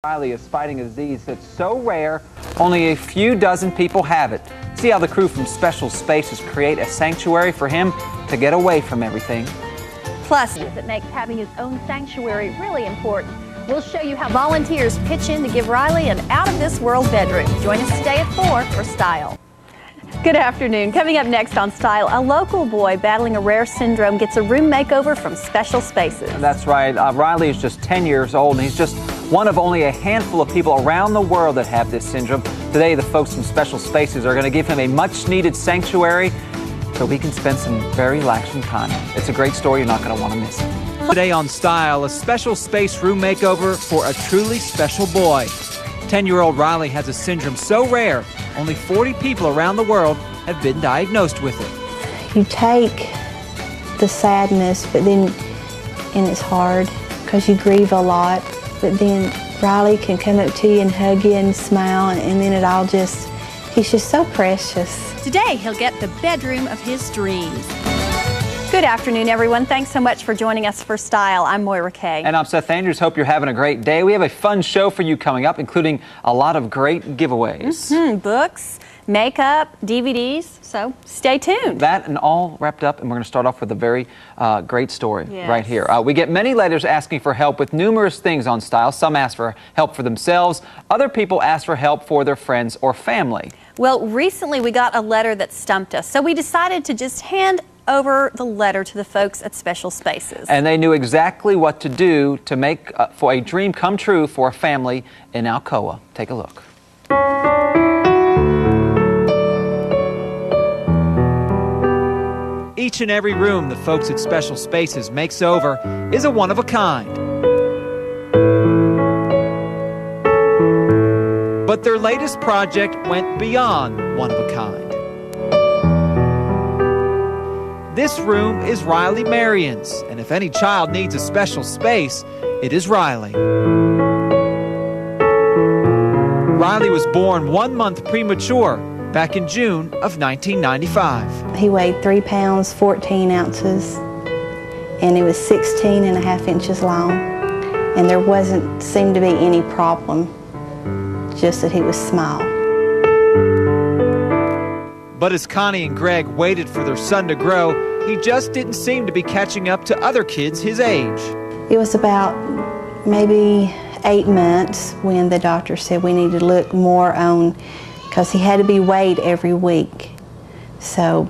Riley is fighting a disease that's so rare, only a few dozen people have it. See how the crew from Special Spaces create a sanctuary for him to get away from everything. Plus, that makes having his own sanctuary really important. We'll show you how volunteers pitch in to give Riley an out-of-this-world bedroom. Join us today at 4 for Style. Good afternoon. Coming up next on Style, a local boy battling a rare syndrome gets a room makeover from Special Spaces. That's right. Riley is just 10 years old, and he's just one of only a handful of people around the world that have this syndrome. Today, the folks from Special Spaces are going to give him a much-needed sanctuary so he can spend some very relaxing time. It's a great story. You're not going to want to miss it. Today on Style, a special space room makeover for a truly special boy. 10-year-old Riley has a syndrome so rare, only 40 people around the world have been diagnosed with it. You take the sadness, but then, and it's hard because you grieve a lot, but then Riley can come up to you and hug you and smile, and then it all just, he's just so precious. Today, he'll get the bedroom of his dreams. Good afternoon, everyone. Thanks so much for joining us for Style. I'm Moira Kay. And I'm Seth Andrews. Hope you're having a great day. We have a fun show for you coming up, including a lot of great giveaways. Books, makeup, DVDs, so stay tuned. That and all wrapped up, and we're going to start off with a very great story right here. We get many letters asking for help with numerous things on Style. Some ask for help for themselves. Other people ask for help for their friends or family. Well, recently we got a letter that stumped us, so we decided to just hand over the letter to the folks at Special Spaces. And they knew exactly what to do to make for a dream come true for a family in Alcoa. Take a look. Each and every room the folks at Special Spaces makes over is a one-of-a-kind. But their latest project went beyond one-of-a-kind. This room is Riley Marion's, and if any child needs a special space, it is Riley. Riley was born 1 month premature back in June of 1995. He weighed 3 pounds, 14 ounces, and it was 16.5 inches long. And there seemed to be any problem, just that he was small. But as Connie and Greg waited for their son to grow, he just didn't seem to be catching up to other kids his age. It was about maybe 8 months when the doctor said we needed to look more on, because he had to be weighed every week. So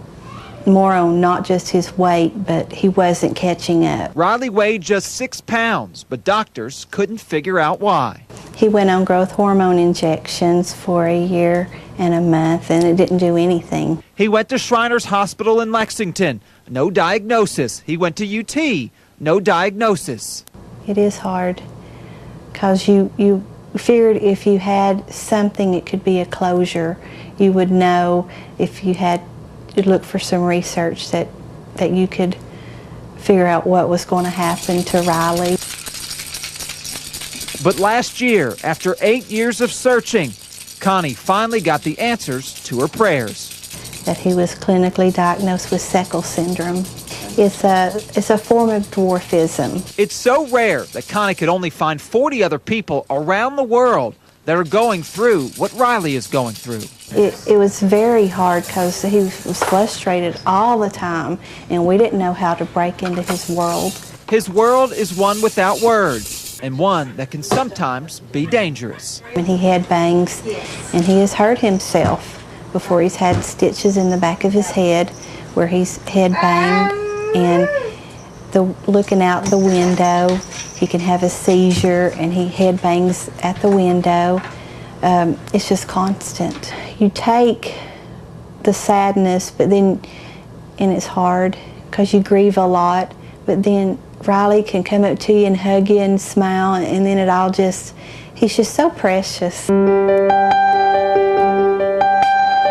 more on not just his weight, but he wasn't catching up. Riley weighed just 6 pounds, but doctors couldn't figure out why. He went on growth hormone injections for a year and a month, and it didn't do anything. He went to Shriners Hospital in Lexington. No diagnosis. He went to UT. No diagnosis. It is hard, because you figured if you had something, it could be a closure. You would know if you had to look for some research that you could figure out what was going to happen to Riley. But last year, after 8 years of searching, Connie finally got the answers to her prayers. That he was clinically diagnosed with sickle syndrome. It's a form of dwarfism. It's so rare that Connie could only find 40 other people around the world that are going through what Riley is going through. It was very hard because he was frustrated all the time, and we didn't know how to break into his world. His world is one without words, and one that can sometimes be dangerous. And he had bangs, and he has hurt himself before. He's had stitches in the back of his head where he's head banged, and looking out the window, he can have a seizure, and he head bangs at the window. It's just constant. You take the sadness, but then, and it's hard because you grieve a lot, but then Riley can come up to you and hug you and smile, and then it all just, he's just so precious.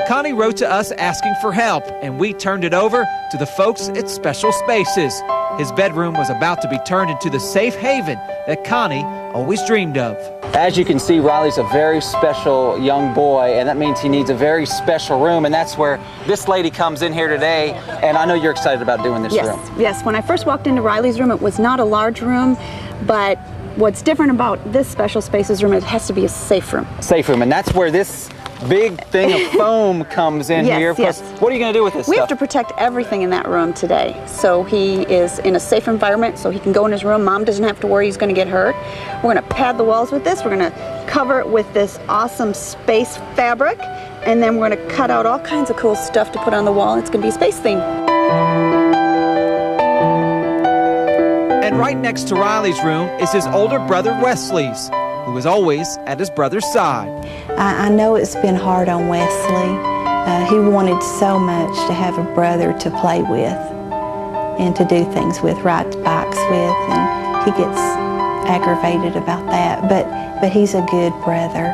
Connie wrote to us asking for help, and we turned it over to the folks at Special Spaces. His bedroom was about to be turned into the safe haven that Connie always dreamed of. As you can see, Riley's a very special young boy, and that means he needs a very special room, and that's where this lady comes in here today, and I know you're excited about doing this room. Yes, when I first walked into Riley's room, it was not a large room, but what's different about this special spaces room, it has to be a safe room. Safe room, and that's where this big thing of foam comes in Yes, here. yes. What are you going to do with this We stuff? have to protect everything in that room today. So he is in a safe environment, so he can go in his room. Mom doesn't have to worry he's going to get hurt. We're going to pad the walls with this. We're going to cover it with this awesome space fabric, and then we're going to cut out all kinds of cool stuff to put on the wall. It's going to be a space theme. And right next to Riley's room is his older brother Wesley's, who is always at his brother's side. I know it's been hard on Wesley. He wanted so much to have a brother to play with and to do things with, ride bikes with, and he gets aggravated about that. But he's a good brother.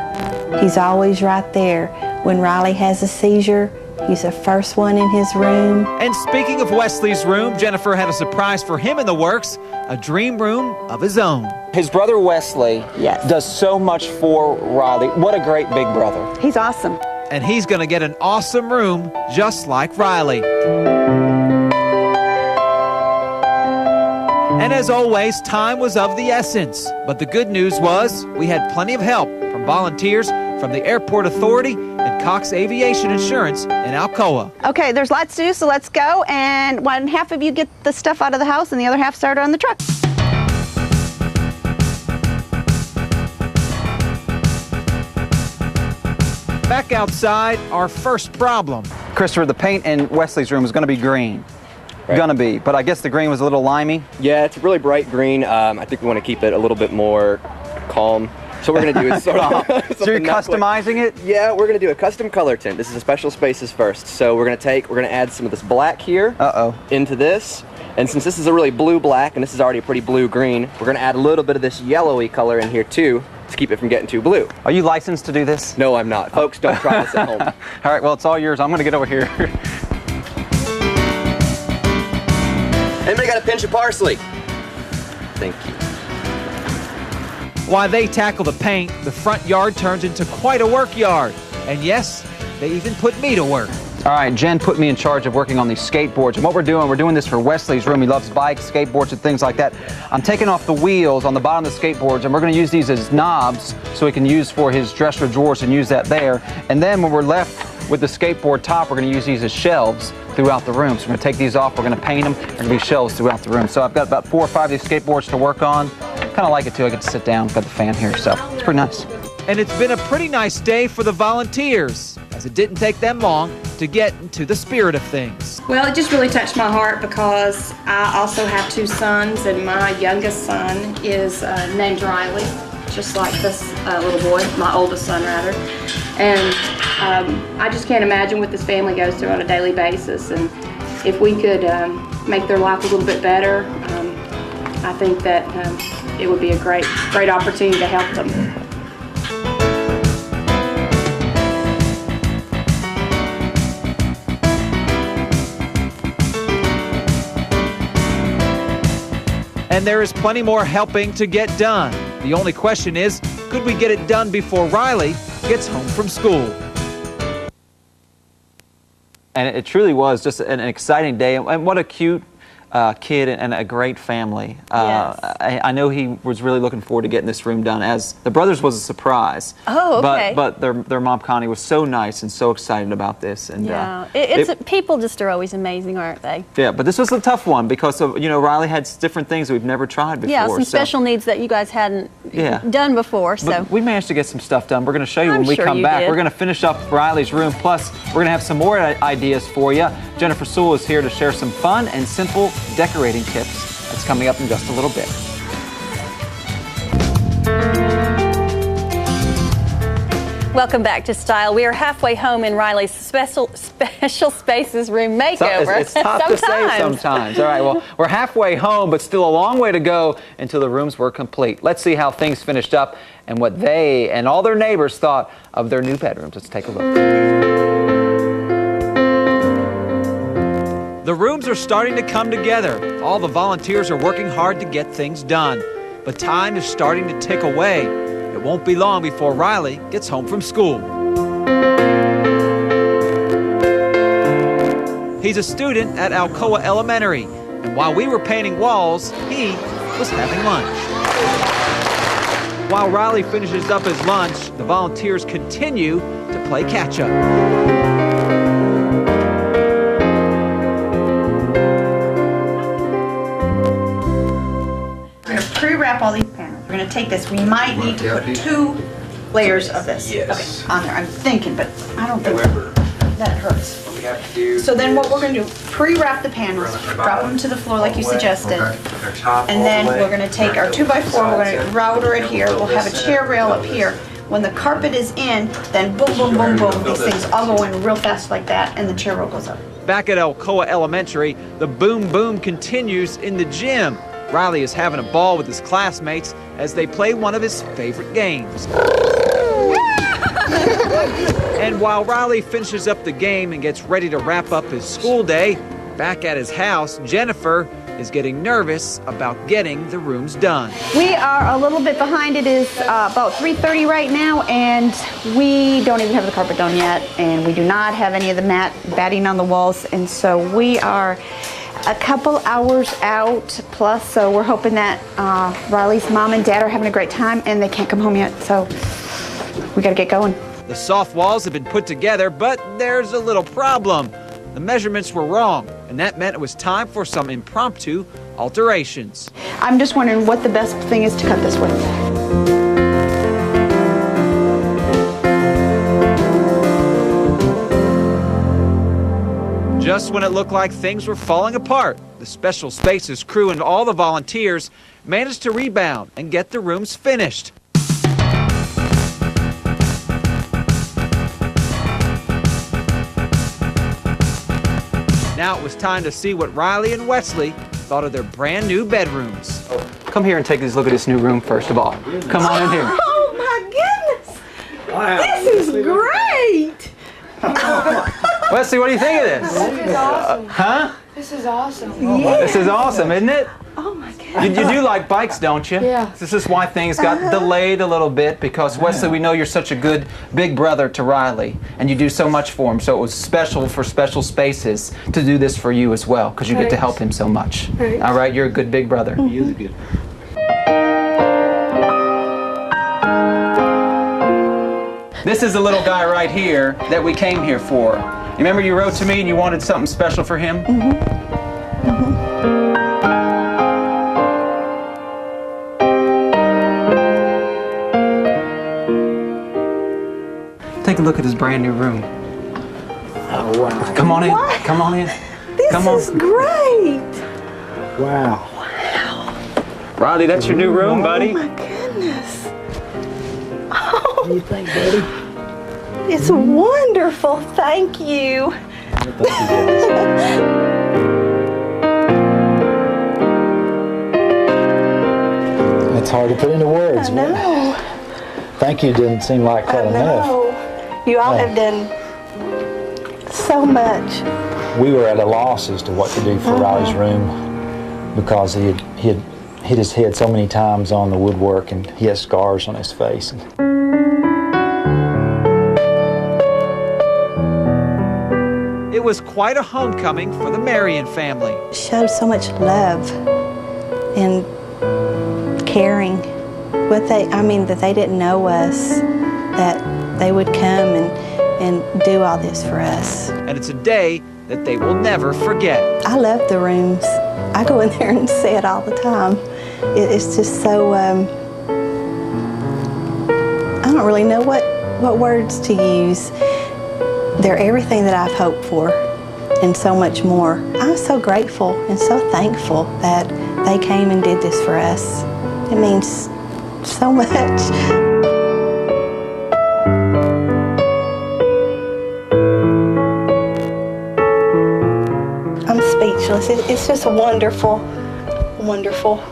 He's always right there. When Riley has a seizure, he's the first one in his room. And speaking of Wesley's room, Jennifer had a surprise for him in the works, a dream room of his own. His brother Wesley does so much for Riley. What a great big brother. He's awesome. And he's going to get an awesome room just like Riley. And as always, time was of the essence. But the good news was we had plenty of help from volunteers from the Airport Authority and Cox Aviation Insurance in Alcoa. Okay, there's lots to do, so let's go. And one half of you get the stuff out of the house and the other half start on the truck. Back outside, our first problem. Christopher, the paint in Wesley's room is going to be green. Right. Gonna be, but I guess the green was a little limey. Yeah, it's a really bright green. I think we want to keep it a little bit more calm. So what we're going to do is sort of So you're customizing it? Yeah, we're going to do a custom color tint. This is a special spaces first. So we're going to add some of this black here into this. And since this is a really blue black and this is already a pretty blue green, we're going to add a little bit of this yellowy color in here too to keep it from getting too blue. Are you licensed to do this? No, I'm not. Folks, don't try this at home. All right, well, it's all yours. I'm going to get over here. Anybody got a pinch of parsley? Thank you. While they tackle the paint, the front yard turns into quite a work yard. And yes, they even put me to work. All right, Jen put me in charge of working on these skateboards. And what we're doing this for Wesley's room. He loves bikes, skateboards, and things like that. I'm taking off the wheels on the bottom of the skateboards, and we're going to use these as knobs so he can use for his dresser drawers and use that there. And then when we're left with the skateboard top, we're going to use these as shelves throughout the room. So we're going to take these off, we're going to paint them, and there'll be shelves throughout the room. So I've got about 4 or 5 of these skateboards to work on. Kind of like it too. I get to sit down, got the fan here, so it's pretty nice. And it's been a pretty nice day for the volunteers, as it didn't take them long to get into the spirit of things. Well, it just really touched my heart because I also have 2 sons, and my youngest son is named Riley, just like this little boy, my oldest son rather. And I just can't imagine what this family goes through on a daily basis. And if we could make their life a little bit better, I think that it would be a great opportunity to help them. And there is plenty more helping to get done. The only question is, could we get it done before Riley gets home from school? And it truly was just an exciting day. And what a cute kid and a great family. Yes. I know he was really looking forward to getting this room done, as the brothers was a surprise. Oh, okay. But their mom, Connie, was so nice and so excited about this. And yeah, people just are always amazing, aren't they? Yeah, but this was a tough one because of, Riley had different things that we've never tried before. Yeah, some special needs that you guys hadn't done before. So but we managed to get some stuff done. We're going to show you I'm when we sure come you back. did. We're going to finish up Riley's room. Plus, we're going to have some more ideas for you. Jennifer Sewell is here to share some fun and simple decorating tips. That's coming up in just a little bit. welcome back to Style. We are halfway home in Riley's special spaces room makeover. It's tough to say sometimes. All right, well, we're halfway home, but still a long way to go until the rooms were complete. Let's see how things finished up and what they and all their neighbors thought of their new bedrooms. Let's take a look. The rooms are starting to come together. All the volunteers are working hard to get things done. But time is starting to tick away. It won't be long before Riley gets home from school. He's a student at Alcoa Elementary, and while we were painting walls, he was having lunch. While Riley finishes up his lunch, the volunteers continue to play catch-up. We're going to pre-wrap all these panels. We're going to take this. We might need to put 2 layers of this on there. I'm thinking, but I don't think that hurts. So then what we're going to do, pre-wrap the panels, drop them to the floor like you suggested, and then we're going to take our 2x4, we're going to router it here, we'll have a chair rail up here. When the carpet is in, then boom, boom, boom, boom, these things all go in real fast like that, and the chair rail goes up. Back at Alcoa Elementary, the boom boom continues in the gym. Riley is having a ball with his classmates as they play one of his favorite games. And while Riley finishes up the game and gets ready to wrap up his school day, back at his house, Jennifer is getting nervous about getting the rooms done. We are a little bit behind. It is about 3:30 right now, and we don't even have the carpet done yet, and we do not have any of the batting on the walls, and so we are a couple hours out plus, so we're hoping that Riley's mom and dad are having a great time, and they can't come home yet, so we gotta get going. The soft walls have been put together, but there's a little problem. The measurements were wrong, and that meant it was time for some impromptu alterations. I'm just wondering what the best thing is to cut this with. Just when it looked like things were falling apart, the Special Spaces crew and all the volunteers managed to rebound and get the rooms finished. Now it was time to see what Riley and Wesley thought of their brand new bedrooms. Come here and take a look at this new room first of all. Come on in here. Oh my goodness! Wow. This is great! Wesley, what do you think of this? This is awesome. Huh? This is awesome. Yeah. This is awesome, isn't it? Oh my goodness. You do like bikes, don't you? Yeah. This is why things got delayed a little bit because, Wesley, we know you're such a good big brother to Riley and you do so much for him. So it was special for Special Spaces to do this for you as well because you get to help him so much. Right. All right? You're a good big brother. Mm-hmm. He is a good. This is the little guy right here that we came here for. You remember you wrote to me and you wanted something special for him? Take a look at his brand new room. Oh, wow. Come on in. What? Come on in. This Come on. is great. Wow. Riley, that's your new room, buddy. Oh my goodness. What do you think, buddy? It's wonderful. Thank you. It's hard to put into words. I know. Thank you didn't seem like that I enough. know. You all have done so much. We were at a loss as to what to do for Riley's room because he had hit his head so many times on the woodwork and he has scars on his face. It was quite a homecoming for the Marion family. Showed so much love and caring. That they didn't know us, that they would come and do all this for us. And it's a day that they will never forget. I love the rooms. I go in there and see it all the time. It's just so, I don't really know what words to use. They're everything that I've hoped for and so much more. I'm so grateful and so thankful that they came and did this for us. It means so much. I'm speechless. It's just wonderful, wonderful.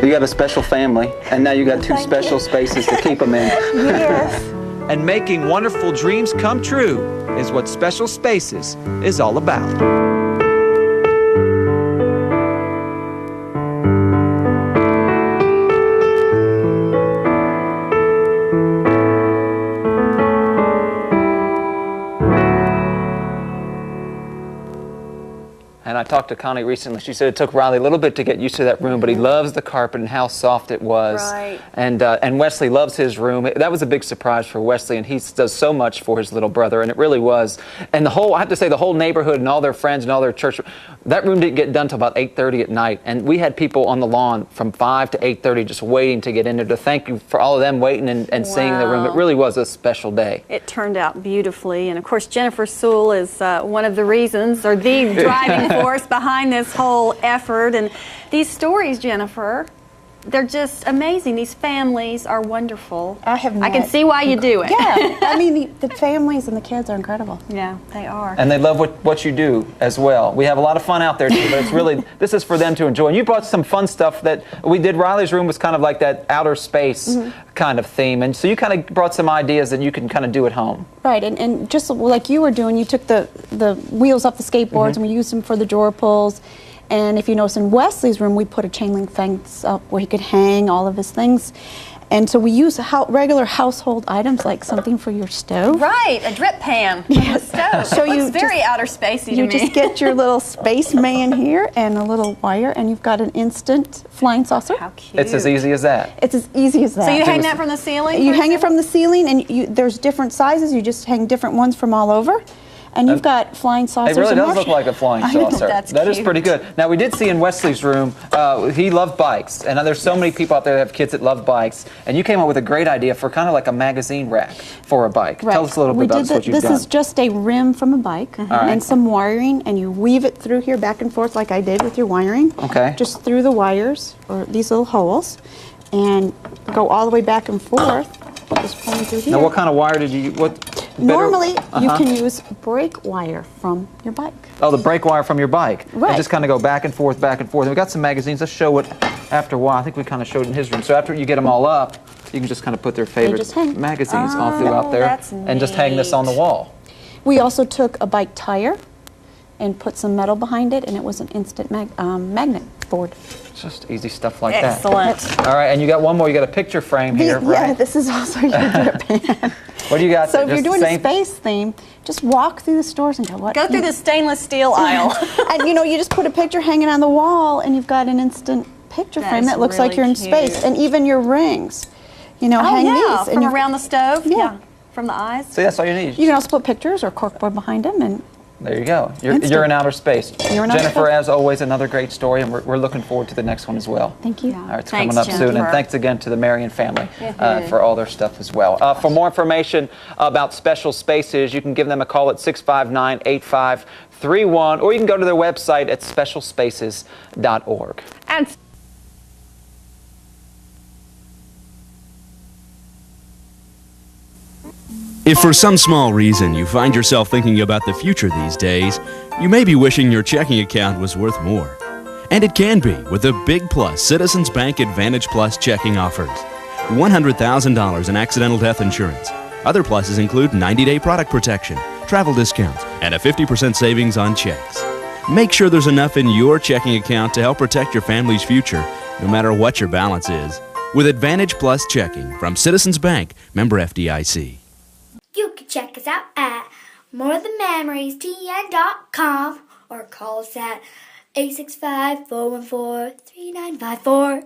You got a special family, and now you got two special spaces to keep them in. Yes. And making wonderful dreams come true is what Special Spaces is all about. And I talked to Connie recently. She said it took Riley a little bit to get used to that room, but he loves the carpet and how soft it was. Right. And Wesley loves his room. That was a big surprise for Wesley, and he does so much for his little brother, and it really was. And I have to say, the whole neighborhood and all their friends and all their church, that room didn't get done till about 8:30 at night, and we had people on the lawn from 5 to 8:30 just waiting to get in there. To thank you for all of them waiting and seeing the room. It really was a special day. It turned out beautifully, and of course Jennifer Sewell is one of the reasons, or the driving force behind this whole effort. And these stories, Jennifer, they're just amazing. These families are wonderful. I can see why you do it. Yeah, I mean the families and the kids are incredible. Yeah, they are. And they love what you do as well. We have a lot of fun out there too, but it's really, this is for them to enjoy. And you brought some fun stuff that we did. Riley's room was kind of like that outer space kind of theme. And so you kind of brought some ideas that you can kind of do at home. Right, and just like you were doing, you took the wheels off the skateboards and we used them for the drawer pulls. And if you notice in Wesley's room, we put a chain link fence up where he could hang all of his things. And so we use regular household items like something for your stove. Right, a drip pan for the stove. So it looks very outer spacey to me. You just get your little spaceman here and a little wire, and you've got an instant flying saucer. How cute. It's as easy as that. It's as easy as that. So you hang that from the ceiling? You hang it from the ceiling, and there's different sizes. You just hang different ones from all over. And you've got flying saucers. It really does and look like a flying saucer. That is pretty good. Now, we did see in Wesley's room, he loved bikes. And there's so many people out there that have kids that love bikes. And you came up with a great idea for kind of like a magazine rack for a bike. Right. Tell us a little bit about what you've done. This is just a rim from a bike and some wiring. And you weave it through here back and forth like I did with your wiring. Okay. Just through the wires, or these little holes. And go all the way back and forth. Just pulling through here. Now, what kind of wire did you use? Normally, you can use brake wire from your bike. Oh, the brake wire from your bike. Right. And just kind of go back and forth, back and forth. And we got some magazines. Let's show it after a while. I think we kind of showed it in his room. So after you get them all up, you can just kind of put their favorite magazines all throughout there. And just hang this on the wall. We also took a bike tire and put some metal behind it, and it was an instant magnet board. Just easy stuff like that. Excellent. All right, and you got one more. You got a picture frame here, right? Yeah, this is also your drip pan. What do you got? So if you're doing a space theme, just walk through the stores and go, what? Go through the stainless steel aisle. And you just put a picture hanging on the wall, and you've got an instant picture frame that looks like you're in space. And even your rings, hang these. From around the stove? Yeah. From the eyes? So that's all you need. You can also put pictures or corkboard behind them, and there you go. You're in outer space. You're in outer Jennifer, space. as always, another great story, and we're looking forward to the next one as well. Thank you. All right, it's Thanks, coming up soon, and Jennifer. thanks again to the Marion family for all their stuff as well. For more information about Special Spaces, you can give them a call at 659-8531, or you can go to their website at specialspaces.org. And if for some small reason you find yourself thinking about the future these days, you may be wishing your checking account was worth more. And it can be with the Big Plus Citizens Bank Advantage Plus checking offers. $100,000 in accidental death insurance. Other pluses include 90-day product protection, travel discounts, and a 50% savings on checks. Make sure there's enough in your checking account to help protect your family's future, no matter what your balance is. With Advantage Plus checking from Citizens Bank, member FDIC. You can check us out at morethanmemoriestn.com or call us at 865-414-3954.